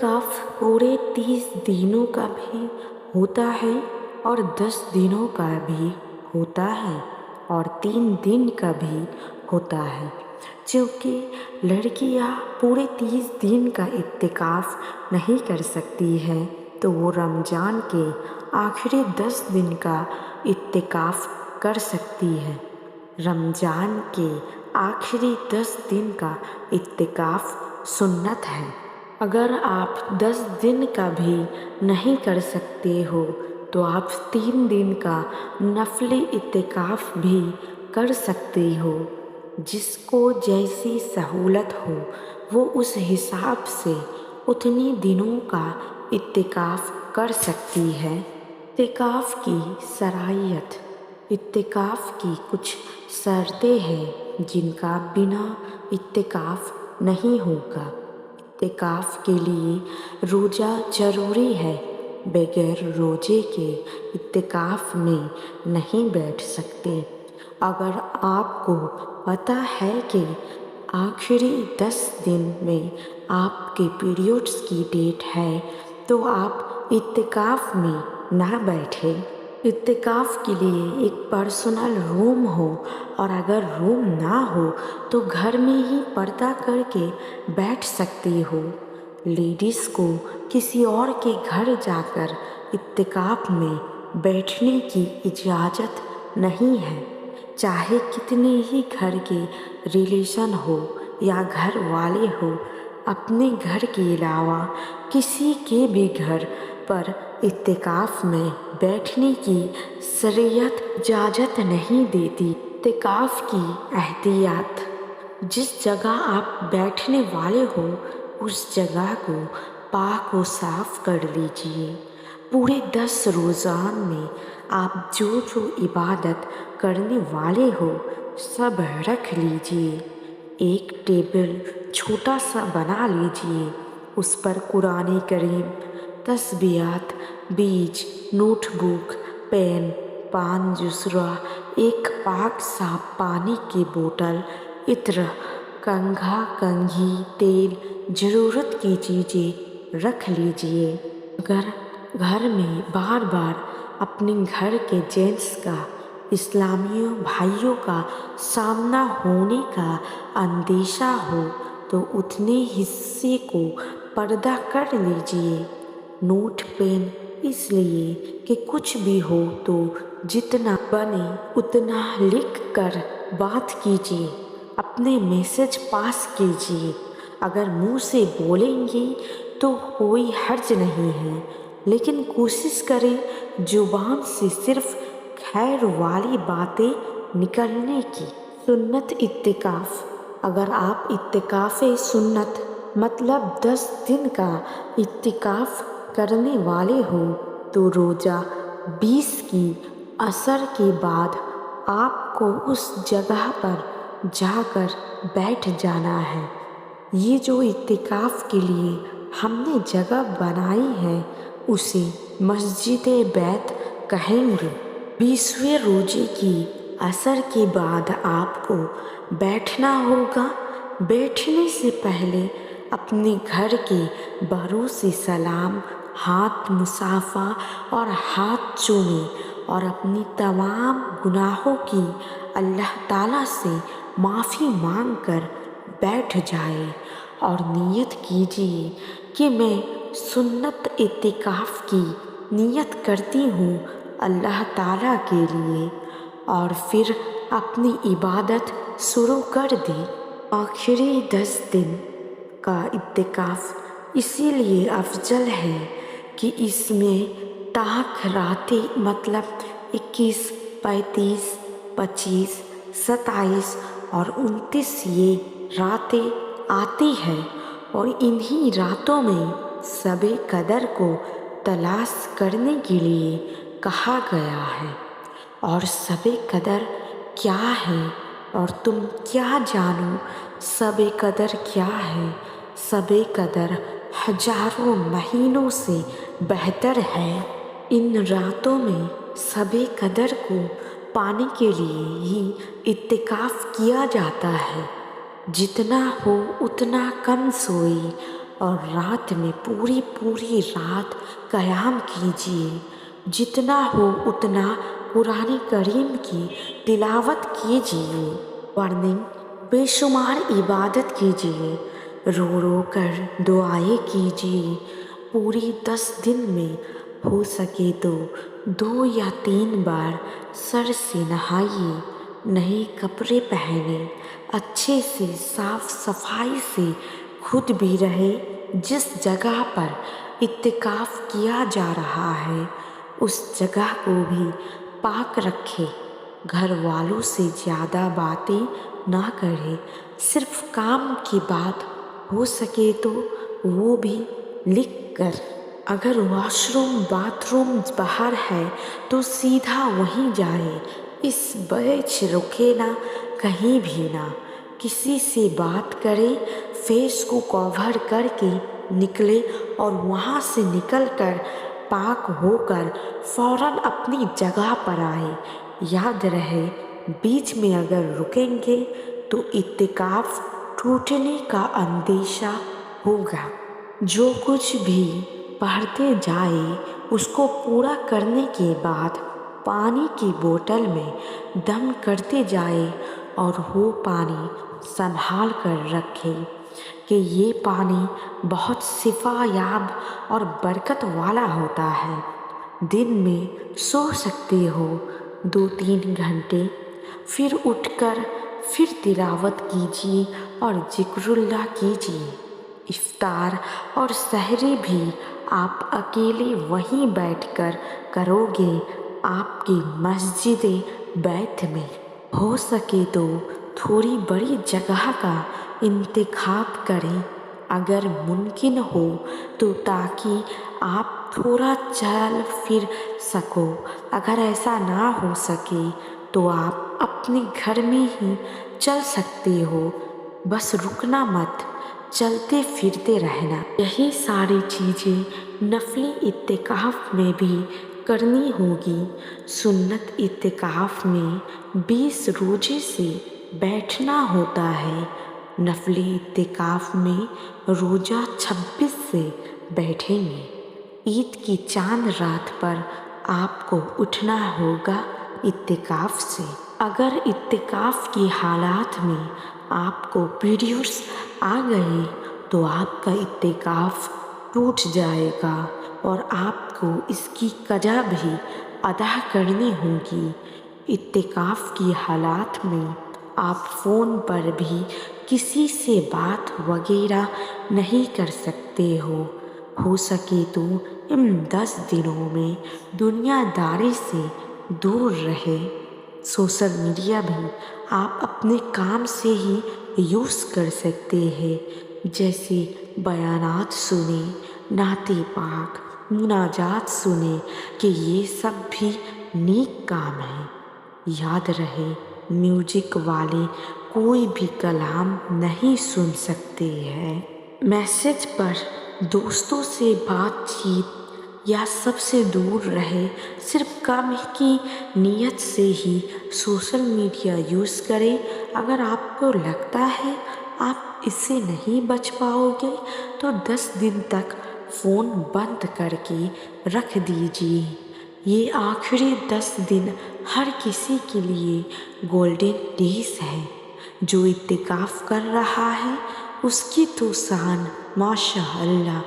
اعتکاف پورے 30 دنوں کا بھی ہوتا ہے اور 10 دنوں کا بھی ہوتا ہے اور 3 دن کا بھی ہوتا ہے۔ چونکہ لڑکیاں پورے 30 دن کا اعتکاف نہیں کر سکتی ہیں تو وہ رمضان کے آخری 10 دن کا اعتکاف کر سکتی ہے۔ رمضان کے آخری 10 دن کا اعتکاف سنت ہے۔ اگر آپ 10 دن کا بھی نہیں کر سکتے ہو تو آپ 3 دن کا نفلی اعتکاف بھی کر سکتے ہو۔ جس کو جیسی سہولت ہو وہ اس حساب سے اتنی دنوں کا اعتکاف کر سکتی ہے۔ اعتکاف کی شرائط۔ اعتکاف کی کچھ شرطیں ہیں جن کا بنا اعتکاف نہیں ہوگا۔ اعتکاف کے لیے روزہ ضروری ہے۔ بغیر روزے کے اعتکاف میں نہیں بیٹھ سکتے۔ اگر آپ کو پتہ ہے کہ آخری 10 دن میں آپ کے پیریڈز کی ڈیٹ ہے تو آپ اعتکاف میں نہ بیٹھیں۔ اعتکاف کے لیے ایک پرسنل روم ہو اور اگر روم نہ ہو تو گھر میں ہی پردہ کر کے بیٹھ سکتی ہو۔ لیڈیز کو کسی اور کے گھر جا کر اعتکاف میں بیٹھنے کی اجازت نہیں ہے، چاہے کتنے ہی گھر کے ریلیشن ہو یا گھر والے ہو۔ اپنے گھر کے علاوہ کسی کے بھی گھر پر اعتکاف میں بیٹھنے کی شریعت اجازت نہیں دیتی۔ اعتکاف کی احتیاط۔ جس جگہ آپ بیٹھنے والے ہو اس جگہ کو پاک و صاف کر لیجیے۔ پورے 10 روزان میں آپ جو عبادت کرنے والے ہو سب رکھ لیجیے۔ ایک ٹیبل چھوٹا سا بنا لیجیے، اس پر قرآن کریم، تسبیحات، بیج، نوٹ بک، پین، پان جسرہ، ایک پاک صاف پانی کی بوتل، عطر، کنگھا، کنگھی، تیل، ضرورت کی چیزیں رکھ لیجیے۔ اگر گھر میں بار بار اپنے گھر کے جینٹس کا، اسلامی بھائیوں کا سامنا ہونے کا اندیشہ ہو تو اتنے حصے کو پردہ کر لیجیے۔ نوٹ پین اس لیے کہ کچھ بھی ہو تو جتنا بنے اتنا لکھ کر بات کیجیے، اپنے میسج پاس کیجیے۔ اگر منہ سے بولیں گے تو کوئی حرج نہیں ہے، لیکن کوشش کریں زبان سے صرف خیر والی باتیں نکلنے کی۔ سنت اعتکاف۔ اگر آپ اعتکاف سنت مطلب 10 دن کا اعتکاف کرنے والے ہو تو روزہ 20 کی عصر کے بعد آپ کو اس جگہ پر جا کر بیٹھ جانا ہے۔ یہ جو اعتکاف کے لیے ہم نے جگہ بنائی ہے اسے مسجد بیت کہیں گے۔ 20ویں روزے کی عصر کے بعد آپ کو بیٹھنا ہوگا۔ بیٹھنے سے پہلے اپنے گھر کے بڑوں سے سلام، ہاتھ مصافحہ اور ہاتھ چومیں اور اپنی تمام گناہوں کی اللہ تعالیٰ سے معافی مانگ کر بیٹھ جائیں اور نیت کیجیے کہ میں سنت اعتکاف کی نیت کرتی ہوں اللہ تعالیٰ کے لیے، اور پھر اپنی عبادت شروع کر دیں۔ آخری 10 دن کا اعتکاف اسی لیے افضل ہے کہ اس میں طاق راتیں مطلب 21، 35، 25، 27 اور 29 یہ راتیں آتی ہیں، اور انہی راتوں میں شب قدر کو تلاش کرنے کے لیے کہا گیا ہے۔ اور شب قدر کیا ہے اور تم کیا جانو شب قدر کیا ہے؟ شب قدر ہزاروں مہینوں سے بہتر ہے۔ ان راتوں میں شب قدر کو پانے کے لیے ہی اعتکاف کیا جاتا ہے۔ جتنا ہو اتنا کم سوئیں اور رات میں پوری پوری رات قیام کیجیے، جتنا ہو اتنا قرآن کریم کی تلاوت کیجیے، ورنہ بے شمار عبادت کیجیے، رو رو کر دعائیں کیجیے۔ پوری 10 دن میں ہو سکے تو 2 یا 3 بار سر سے نہائیے، نئے کپڑے پہنے، اچھے سے صاف صفائی سے خود بھی رہے، جس جگہ پر اعتکاف کیا جا رہا ہے اس جگہ کو بھی پاک رکھے، گھر والوں سے زیادہ باتیں نہ کرے، صرف کام کی بات ہو سکے تو وہ بھی لکھ کر، اگر واش روم باتھ روم باہر ہے تو سیدھا وہیں جائے، اس بیچ رکے نہ، کہیں بھی نہ کسی سے بات کرے، فیس کو کور کر کے نکلے اور وہاں سے نکل کر پاک ہو کر فوراً اپنی جگہ پر آئے۔ یاد رہے، بیچ میں اگر رکیں گے تو اعتکاف ٹوٹنے کا اندیشہ ہوگا۔ جو کچھ بھی پڑھتے جائے اس کو پورا کرنے کے بعد پانی کی بوتل میں دم کرتے جائے، اور وہ پانی سنبھال کر رکھے کہ یہ پانی بہت شفا یاب اور برکت والا ہوتا ہے۔ دن میں سو سکتے ہو 2-3 گھنٹے، پھر اٹھ کر پھر تلاوت کیجیے اور ذکر اللہ کیجیے۔ افطار اور سحری بھی آپ اکیلے وہیں بیٹھ کر کرو گے، آپ کی مسجد بیت میں۔ ہو سکے تو تھوڑی بڑی جگہ کا انتخاب کریں اگر ممکن ہو تو، تاکہ آپ تھوڑا چل پھر سکو۔ اگر ایسا نہ ہو سکے تو آپ اپنے گھر میں ہی چل سکتے ہو، بس رکنا مت، چلتے پھرتے رہنا۔ یہی ساری چیزیں نفلی اعتکاف میں بھی کرنی ہوگی۔ سنت اعتکاف میں 20 روزے سے بیٹھنا ہوتا ہے، نفلی اعتکاف میں روزہ 26 سے بیٹھیں گے۔ عید کی چاند رات پر آپ کو اٹھنا ہوگا اعتکاف سے۔ اگر اعتکاف کی حالات میں آپ کو پیریڈز آ گئے تو آپ کا اعتکاف ٹوٹ جائے گا اور آپ کو اس کی قضا بھی ادا کرنی ہوگی۔ اعتکاف کی حالات میں آپ فون پر بھی کسی سے بات وغیرہ نہیں کر سکتے ہو سکے تو ان 10 دنوں میں دنیا داری سے دور رہے۔ سوشل میڈیا بھی آپ اپنے کام سے ہی یوز کر سکتے ہیں، جیسے بیانات سنیں، نعت پاک، مناجات سنیں، کہ یہ سب بھی نیک کام ہے۔ یاد رہے، میوزک والے کوئی بھی کلام نہیں سن سکتے ہیں۔ میسج پر دوستوں سے بات چیت یا سب سے دور رہے، صرف کام کی نیت سے ہی سوشل میڈیا یوز کریں۔ اگر آپ کو لگتا ہے آپ اس سے نہیں بچ پاؤ گے تو 10 دن تک فون بند کر کے رکھ دیجیے۔ یہ آخری 10 دن ہر کسی کے لیے گولڈن ڈیز ہے۔ جو اعتکاف کر رہا ہے اس کی تو شان ماشاء اللہ،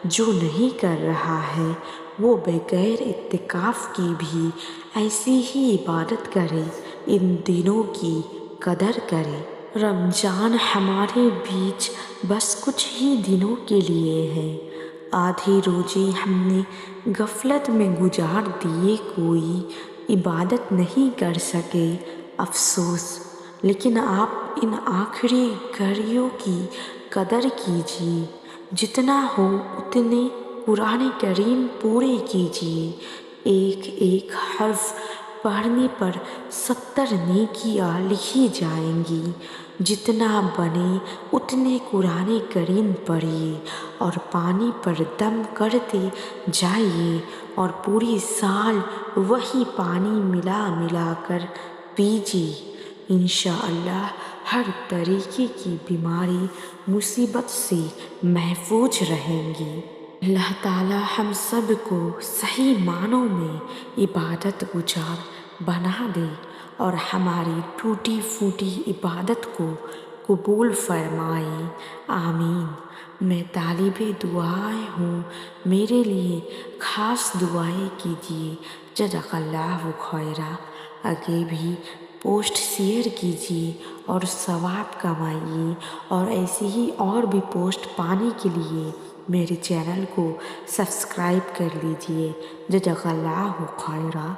جو نہیں کر رہا ہے وہ بغیر اعتکاف کی بھی ایسی ہی عبادت کرے، ان دنوں کی قدر کرے۔ رمضان ہمارے بیچ بس کچھ ہی دنوں کے لیے ہے، آدھے روزے ہم نے غفلت میں گزار دیے، کوئی عبادت نہیں کر سکے، افسوس۔ لیکن آپ ان آخری گھڑیوں کی قدر کیجیے، جتنا ہو اتنے قرآن کریم پورے کیجیے۔ ایک ایک حرف پڑھنے پر 70 نیکیاں لکھی جائیں گی۔ جتنا بنے اتنے قرآن کریم پڑھیے اور پانی پر دم کرتے جائیے، اور پوری سال وہی پانی ملا ملا کر پیجیے۔ انشاءاللہ ہر طریقے کی بیماری مصیبت سے محفوظ رہیں گی۔ اللہ تعالیٰ ہم سب کو صحیح معنوں میں عبادت گزار بنا دے اور ہماری ٹوٹی پھوٹی عبادت کو قبول فرمائے، آمین۔ میں طالب دعائیں ہوں، میرے لیے خاص دعائیں کیجیے، جزاک اللہ خیرا۔ آگے بھی پوسٹ شیئر کیجیے اور ثواب کمائیے، اور ایسی ہی اور بھی پوسٹ پانے کے لیے میرے چینل کو سبسکرائب کر لیجیے، جزاک اللہ خیرا۔